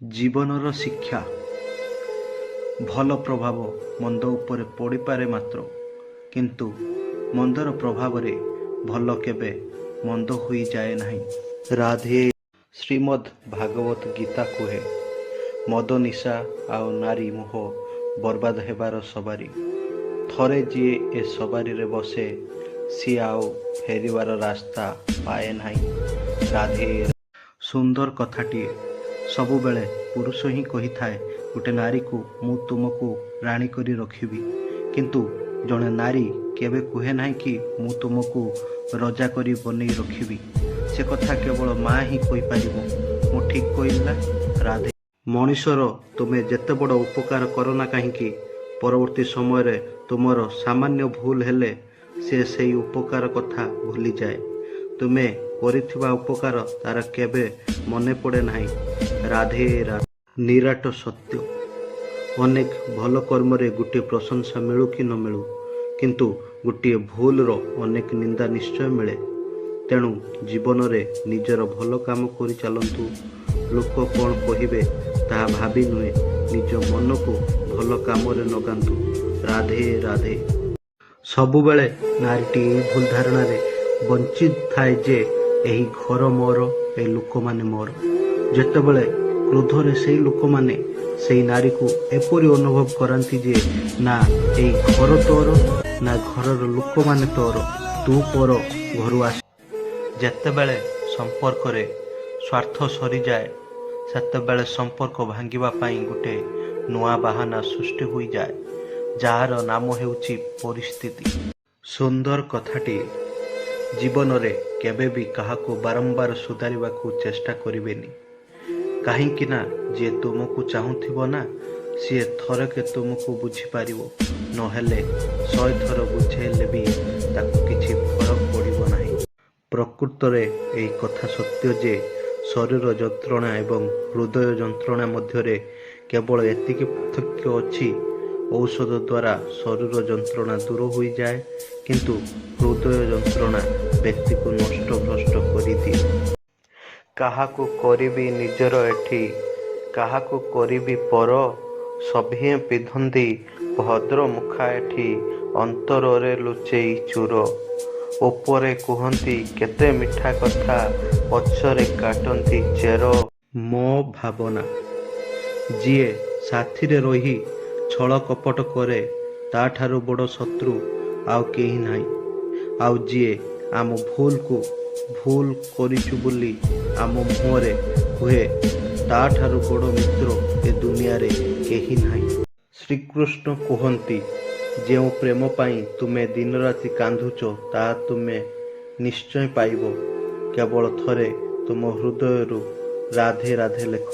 ଜୀବନର ଶିକ୍ଷା। ଭଲ ପ୍ରଭାବ ମନ୍ଦ ଉପରେ ପଡ଼ିପାରେ ମାତ୍ର, କିନ୍ତୁ ମନ୍ଦର ପ୍ରଭାବରେ ଭଲ କେବେ ମନ୍ଦ ହୋଇଯାଏ ନାହିଁ। ରାଧେ। ଶ୍ରୀମଦ୍ ଭାଗବତ ଗୀତା କୁହେ, ମଦ ନିଶା ଆଉ ନାରୀ ମୋହ ବର୍ବାଦ ହେବାର ସବାରି। ଥରେ ଯିଏ ଏ ସବାରିରେ ବସେ, ସିଏ ଆଉ ଫେରିବାର ରାସ୍ତା ପାଏ ନାହିଁ। ରାଧେ। ସୁନ୍ଦର କଥାଟିଏ। ସବୁବେଳେ ପୁରୁଷ ହିଁ କହିଥାଏ, ଗୋଟେ ନାରୀକୁ ମୁଁ ତୁମକୁ ରାଣୀ କରି ରଖିବି, କିନ୍ତୁ ଜଣେ ନାରୀ କେବେ କୁହେ ନାହିଁ କି ମୁଁ ତୁମକୁ ରଜା କରି ବନେଇ ରଖିବି। ସେ କଥା କେବଳ ମା ହିଁ କହିପାରିବ। ମୁଁ ଠିକ୍ କହିଲି ନା? ରାଧେ। ମଣିଷର ତୁମେ ଯେତେ ବଡ଼ ଉପକାର କର ନା କାହିଁକି, ପରବର୍ତ୍ତୀ ସମୟରେ ତୁମର ସାମାନ୍ୟ ଭୁଲ ହେଲେ ସେ ସେଇ ଉପକାର କଥା ଭୁଲିଯାଏ। ତୁମେ କରିଥିବା ଉପକାର ତାର କେବେ ମନେ ପଡ଼େ ନାହିଁ। ରାଧେ ରାଧେ। ନିରାଟ ସତ୍ୟ। ଅନେକ ଭଲ କର୍ମରେ ଗୋଟିଏ ପ୍ରଶଂସା ମିଳୁ କି ନ ମିଳୁ, କିନ୍ତୁ ଗୋଟିଏ ଭୁଲର ଅନେକ ନିନ୍ଦା ନିଶ୍ଚୟ ମିଳେ। ତେଣୁ ଜୀବନରେ ନିଜର ଭଲ କାମ କରି ଚାଲନ୍ତୁ। ଲୋକ କ'ଣ କହିବେ ତାହା ଭାବି ନୁହେଁ, ନିଜ ମନକୁ ଭଲ କାମରେ ଲଗାନ୍ତୁ। ରାଧେ ରାଧେ। ସବୁବେଳେ ନାରୀଟି ଏହି ଭୁଲ ଧାରଣାରେ ବଞ୍ଚିଥାଏ ଯେ ଏହି ଘର ମୋର, ଏ ଲୋକମାନେ ମୋର। ଯେତେବେଳେ କ୍ରୋଧରେ ସେହି ଲୋକମାନେ ସେହି ନାରୀକୁ ଏପରି ଅନୁଭବ କରାନ୍ତି ଯେ ନା ଏଇ ଘର ତୋର, ନା ଘରର ଲୋକମାନେ ତୋର, ତୁ ପର ଘରୁ ଆସି। ଯେତେବେଳେ ସମ୍ପର୍କରେ ସ୍ୱାର୍ଥ ସରିଯାଏ, ସେତେବେଳେ ସମ୍ପର୍କ ଭାଙ୍ଗିବା ପାଇଁ ଗୋଟେ ନୂଆ ବାହାନା ସୃଷ୍ଟି ହୋଇଯାଏ, ଯାହାର ନାମ ହେଉଛି ପରିସ୍ଥିତି। ସୁନ୍ଦର କଥାଟିଏ। ଜୀବନରେ କେବେ ବି କାହାକୁ ବାରମ୍ବାର ସୁଧାରିବାକୁ ଚେଷ୍ଟା କରିବେନି। କାହିଁକି ନା ଯିଏ ତୁମକୁ ଚାହୁଁଥିବ ନା, ସିଏ ଥରକେ ତୁମକୁ ବୁଝିପାରିବ, ନହେଲେ 100 ଥର ବୁଝେଇଲେ ବି ତାକୁ କିଛି ଫରକ ପଡ଼ିବ ନାହିଁ। ପ୍ରକୃତରେ ଏହି କଥା ସତ୍ୟ ଯେ ଶରୀର ଯନ୍ତ୍ରଣା ଏବଂ ହୃଦୟ ଯନ୍ତ୍ରଣା ମଧ୍ୟରେ କେବଳ ଏତିକି ପାର୍ଥକ୍ୟ ଅଛି, ଔଷଧ ଦ୍ୱାରା ଶରୀର ଯନ୍ତ୍ରଣା ଦୂର ହୋଇଯାଏ, କିନ୍ତୁ ହୃଦୟ ଯନ୍ତ୍ରଣା ବ୍ୟକ୍ତିକୁ ନଷ୍ଟଭ୍ରଷ୍ଟ କରିଦିଏ। କାହାକୁ କରିବି ନିଜର ଏଠି, କାହାକୁ କରିବି ପର, ସଭିଏଁ ପିନ୍ଧନ୍ତି ଭଦ୍ର ମୁଖା ଏଠି, ଅନ୍ତରରେ ଲୁଚେଇ ଚୋର। ଉପରେ କୁହନ୍ତି କେତେ ମିଠା କଥା, ପଛରେ କାଟନ୍ତି ଚେର। ମୋ ଭାବନା, ଯିଏ ସାଥିରେ ରହି ଛଳ କପଟ କରେ, ତାଠାରୁ ବଡ଼ ଶତ୍ରୁ ଆଉ କେହି ନାହିଁ। ଆଉ ଯିଏ ଆମ ଭୁଲକୁ ଭୁଲ କରିଛୁ ବୋଲି ଆମ ମୁହଁରେ କୁହେ, ତାଠାରୁ ବଡ଼ ମିତ୍ର ଏ ଦୁନିଆରେ କେହି ନାହିଁ। ଶ୍ରୀକୃଷ୍ଣ କୁହନ୍ତି, ଯେଉଁ ପ୍ରେମ ପାଇଁ ତୁମେ ଦିନରାତି କାନ୍ଦୁଛ, ତାହା ତୁମେ ନିଶ୍ଚୟ ପାଇବ। କେବଳ ଥରେ ତୁମ ହୃଦୟରୁ ରାଧେ ରାଧେ ଲେଖ।